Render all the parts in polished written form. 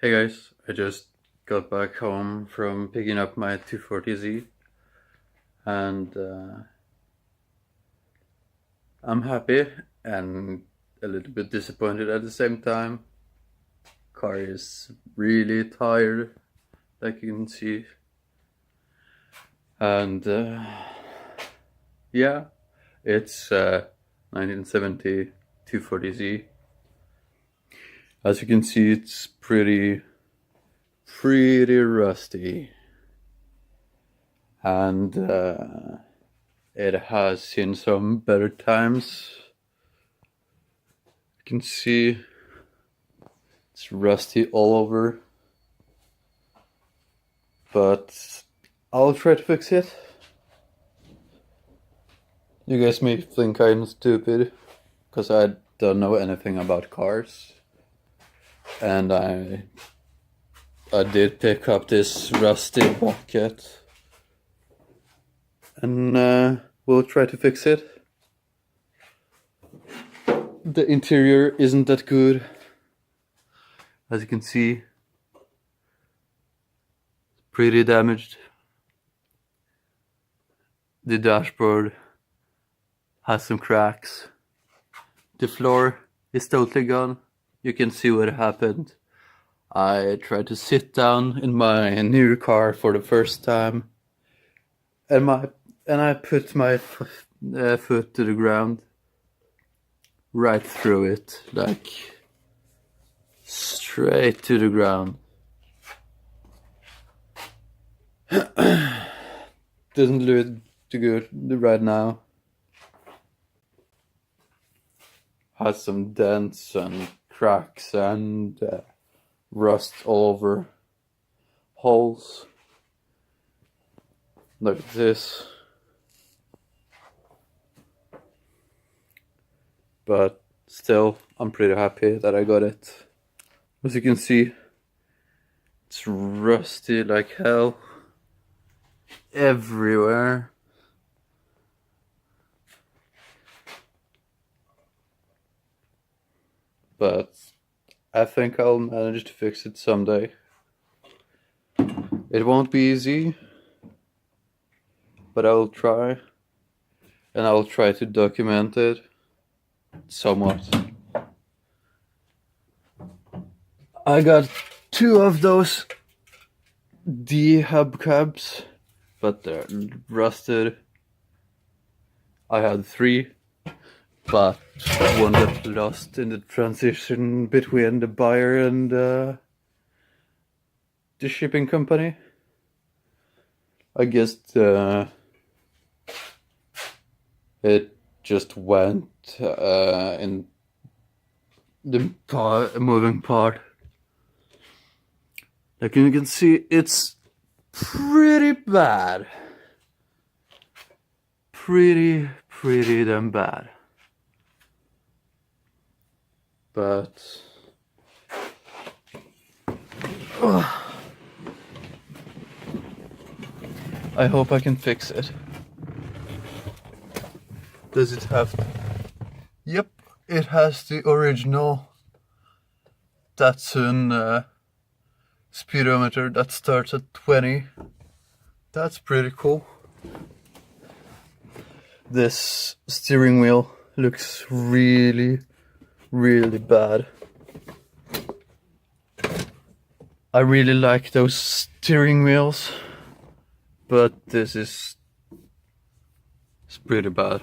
Hey guys, I just got back home from picking up my 240Z and I'm happy and a little bit disappointed at the same time. Car is really tired, like you can see, and yeah, it's 1970 240Z. As you can see, it's pretty rusty, and it has seen some better times. You can see it's rusty all over, but I'll try to fix it. You guys may think I'm stupid because I don't know anything about cars, and I did pick up this rusty bucket, and we'll try to fix it. The interior isn't that good, as you can see. Pretty damaged. The dashboard has some cracks. The floor is totally gone. You can see what happened. I tried to sit down in my new car for the first time, and I put my foot to the ground, right through it, like straight to the ground. Doesn't look too good right now. Has some dents and cracks and rust all over, holes. Look at this. But still, I'm pretty happy that I got it. As you can see, it's rusty like hell everywhere. But I think I'll manage to fix it someday. It won't be easy, but I'll try, and I'll try to document it somewhat. I got 2 of those D hubcaps, but they're rusted. I had 3, but one got lost in the transition between the buyer and the shipping company. I guess it just went in the moving part. Like you can see, it's pretty bad. Pretty damn bad. But I hope I can fix it. Does it have... Yep, it has the original Datsun speedometer that starts at 20. That's pretty cool. This steering wheel looks really bad. I really like those steering wheels, but this is pretty bad.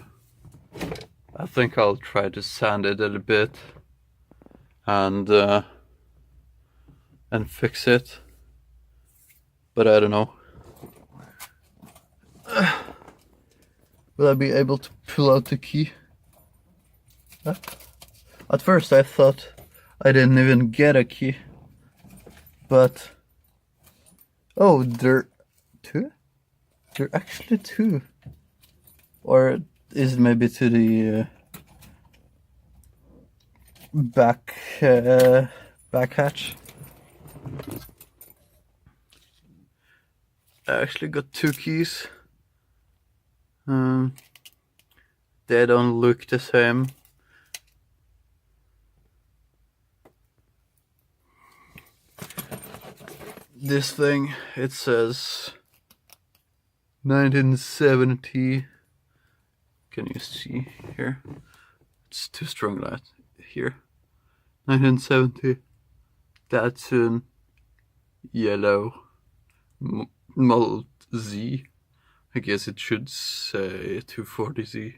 I think I'll try to sand it a little bit and fix it, but I don't know. Will I be able to pull out the key? At first I thought I didn't even get a key, but oh, there 2? There are actually 2. Or is it maybe to the back hatch? I actually got 2 keys. They don't look the same. this thing, it says 1970. Can you see here? It's too strong light here. 1970 Datsun yellow Model Z. I guess it should say 240Z.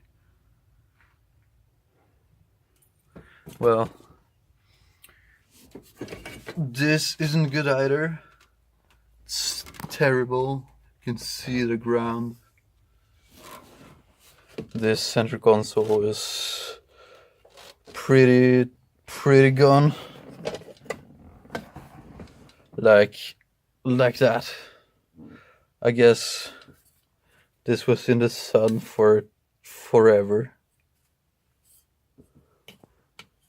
Well, this isn't good either. It's terrible. You can see the ground. This center console is pretty gone. Like that. I guess this was in the sun for forever.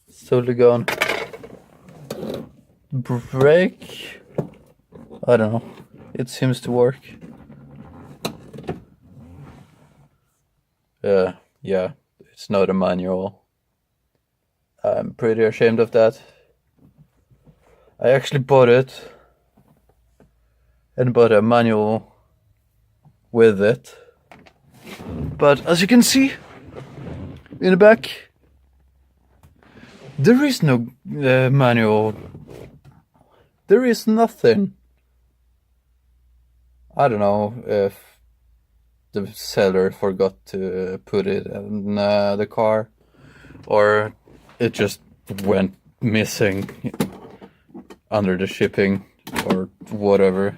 It's totally gone. Brake, I don't know. It seems to work. Yeah, it's not a manual. I'm pretty ashamed of that. I actually bought it and bought a manual with it. But as you can see in the back, there is no manual. There is nothing. I don't know if the seller forgot to put it in the car, or it just went missing under the shipping, or whatever.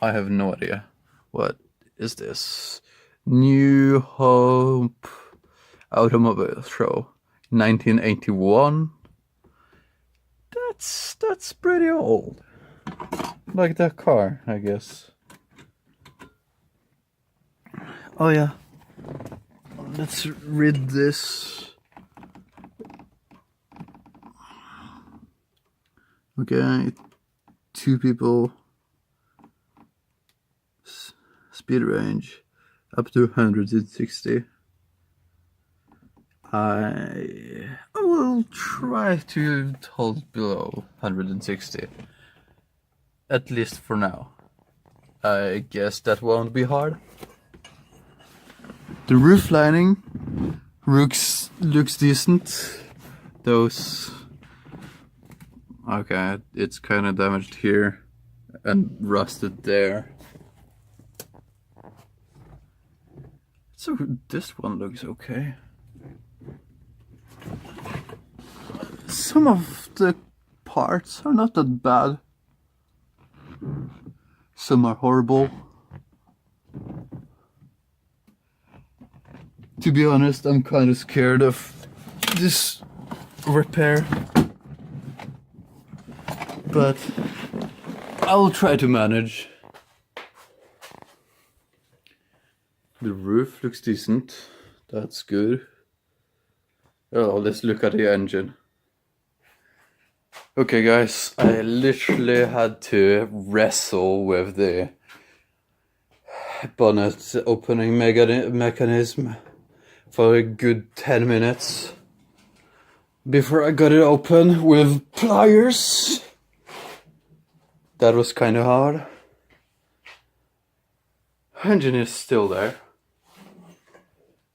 I have no idea. What is this? New Hope Automobile Show, 1981. That's pretty old. Like that car, I guess. Oh yeah. Let's read this. Okay, 2 people. Speed range up to 160. I will try to hold below 160, at least for now. I guess that won't be hard. The roof lining looks decent. Those, okay, it's kind of damaged here and rusted there. So this one looks okay. Some of the parts are not that bad. Some are horrible. To be honest, I'm kind of scared of this repair. But I'll try to manage. The roof looks decent. That's good. Oh, let's look at the engine. Okay guys, I literally had to wrestle with the bonnet opening mechanism for a good 10 minutes before I got it open with pliers. That was kind of hard. Engine is still there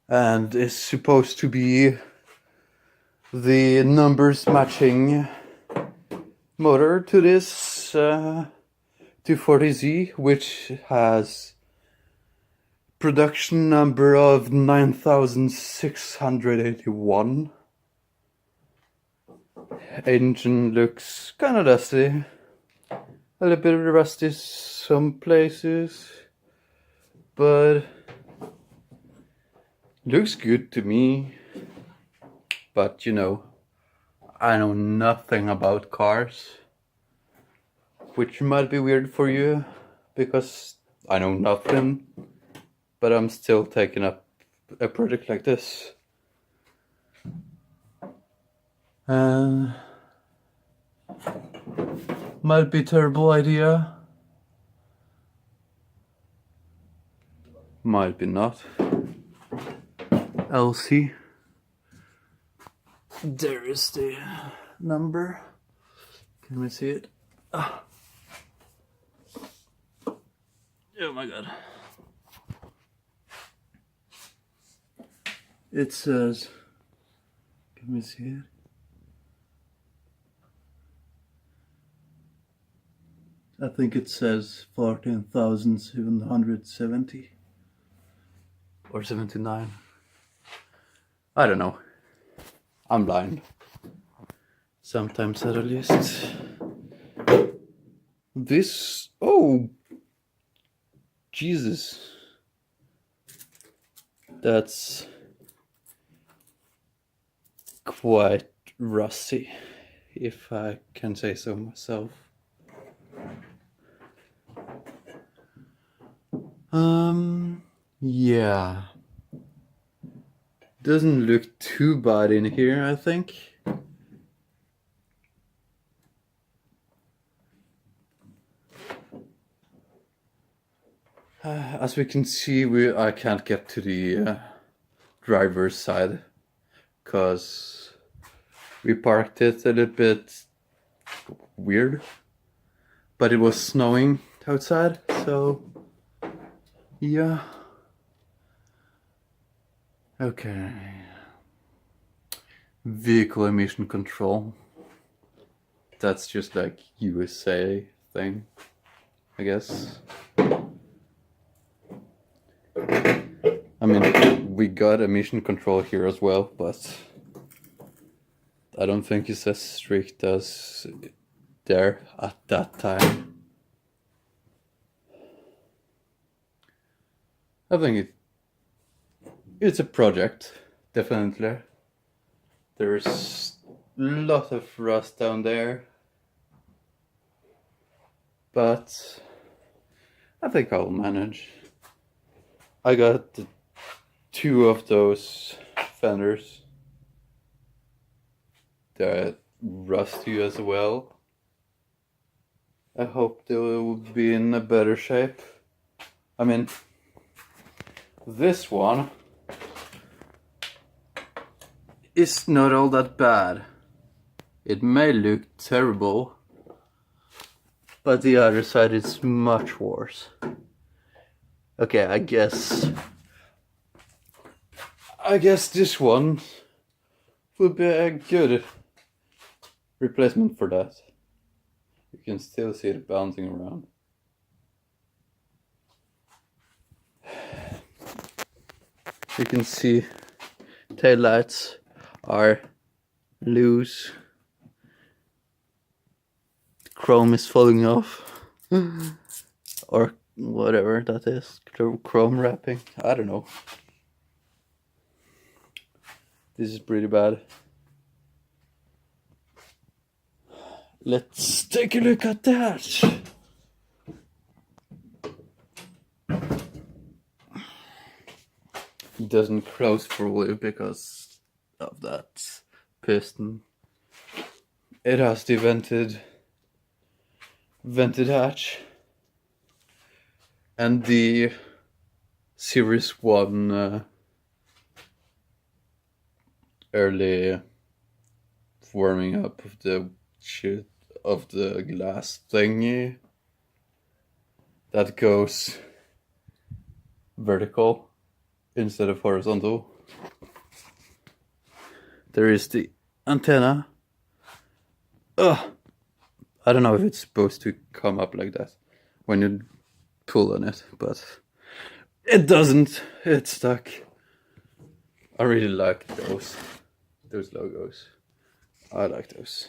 and is supposed to be the numbers matching motor to this 240Z, which has production number of 9681. Engine looks kind of dusty, a little bit rusty some places, but looks good to me. But you know, I know nothing about cars, which might be weird for you, because I know nothing, but I'm still taking up a project like this. Might be a terrible idea, might be not. I'll see. There is the number. Can we see it? Oh my god. It says, can we see it? I think it says 14,770 or 79. I don't know. I'm blind. Sometimes at least. This, oh, Jesus. That's quite rusty, if I can say so myself. Yeah. Doesn't look too bad in here, I think. As we can see, I can't get to the driver's side because we parked it a little bit weird, but it was snowing outside, so yeah. Okay. Vehicle emission control. That's just like USA thing, I guess. I mean, we got emission control here as well, but I don't think it's as strict as there at that time. I think it's a project, definitely. There's a lot of rust down there, but I think I'll manage. I got two of those fenders. They're rusty as well. I hope they will be in a better shape. I mean, this one is not all that bad. It may look terrible, but the other side is much worse. Okay, I guess this one would be a good replacement for that. You can still see it bouncing around. You can see taillights are loose. The chrome is falling off. Or whatever that is. Chrome wrapping. I don't know. This is pretty bad. Let's take a look at that. It doesn't close fully because of that piston. It has the vented hatch and the Series 1 early warming up of the shit of the glass thingy that goes vertical instead of horizontal. There is the antenna. I don't know if it's supposed to come up like that when you pull on it, but it doesn't. It's stuck. I really like those logos. I like those.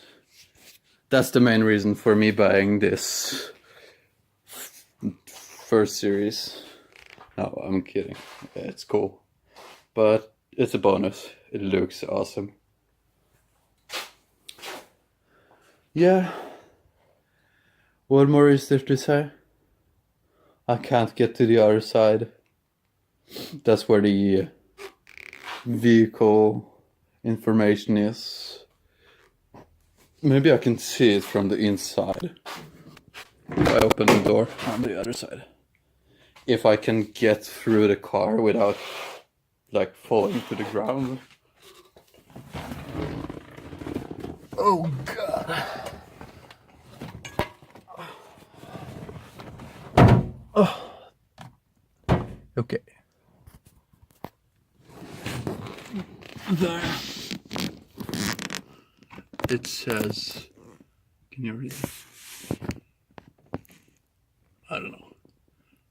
That's the main reason for me buying this first series. No, I'm kidding. It's cool, but it's a bonus. It looks awesome. Yeah. What more is there to say? I can't get to the other side. That's where the vehicle information is. Maybe I can see it from the inside. If I open the door on the other side. If I can get through the car without like falling to the ground. Oh god. Oh. Okay. There. It says, can you read it? I don't know.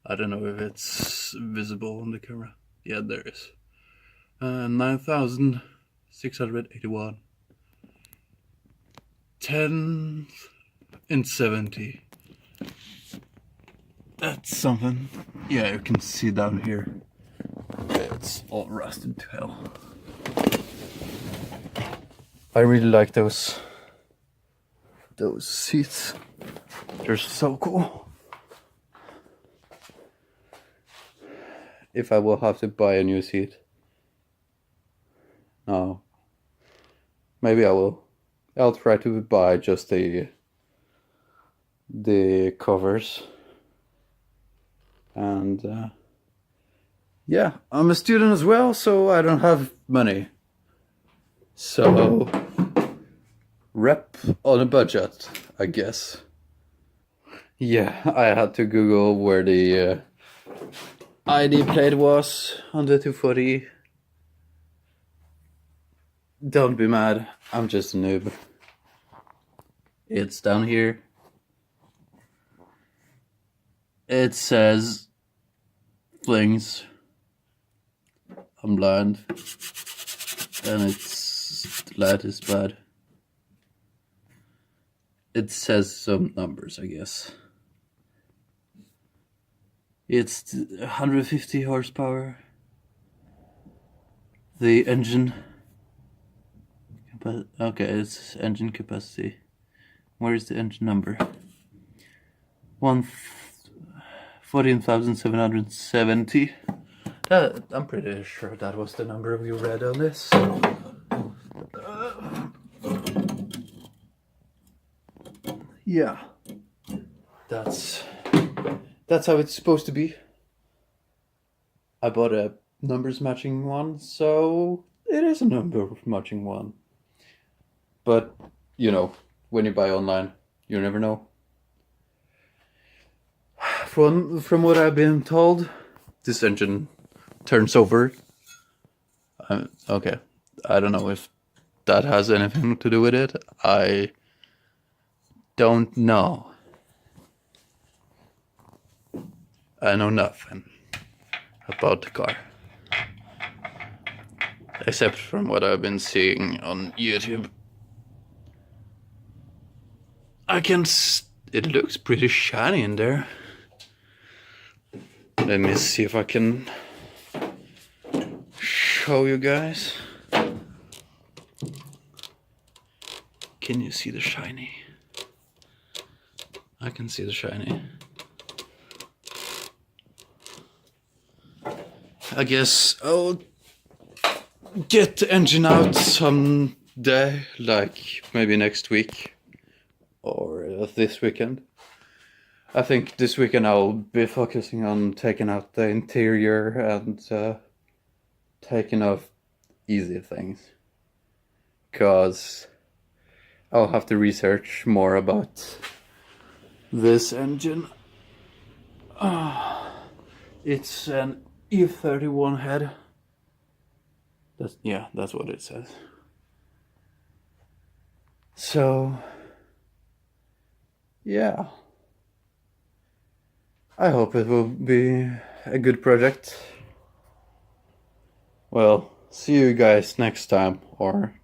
I don't know if it's visible on the camera. Yeah, there is. 9,681. 10 and 70. That's something. Yeah, you can see down here. It's all rusted to hell. I really like those seats. They're so cool. If I will have to buy a new seat. No. Maybe I will. I'll try to buy just the covers. And yeah, I'm a student as well, so I don't have money. So rep on a budget, I guess. Yeah, I had to Google where the ID plate was on the 240. Don't be mad, I'm just a noob. It's down here. It says flings. I'm blind. And the light is bad. It says some numbers, I guess. It's 150 horsepower. The engine. Okay, it's engine capacity. Where is the engine number? 14,770. I'm pretty sure that was the number we read on this. Yeah, that's how it's supposed to be. I bought a numbers matching one, so it is a number matching one. But, you know, when you buy online, you never know. From what I've been told, this engine turns over. Okay, I don't know if that has anything to do with it. I don't know. I know nothing about the car. Except from what I've been seeing on YouTube. It looks pretty shiny in there. Let me see if I can show you guys. Can you see the shiny? I can see the shiny. I guess I'll get the engine out someday, like maybe next week or this weekend. I think this weekend I'll be focusing on taking out the interior and taking off easy things. Because I'll have to research more about this engine. It's an E31 head. That's what it says. So, yeah. I hope it will be a good project. Well, see you guys next time, or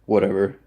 whatever.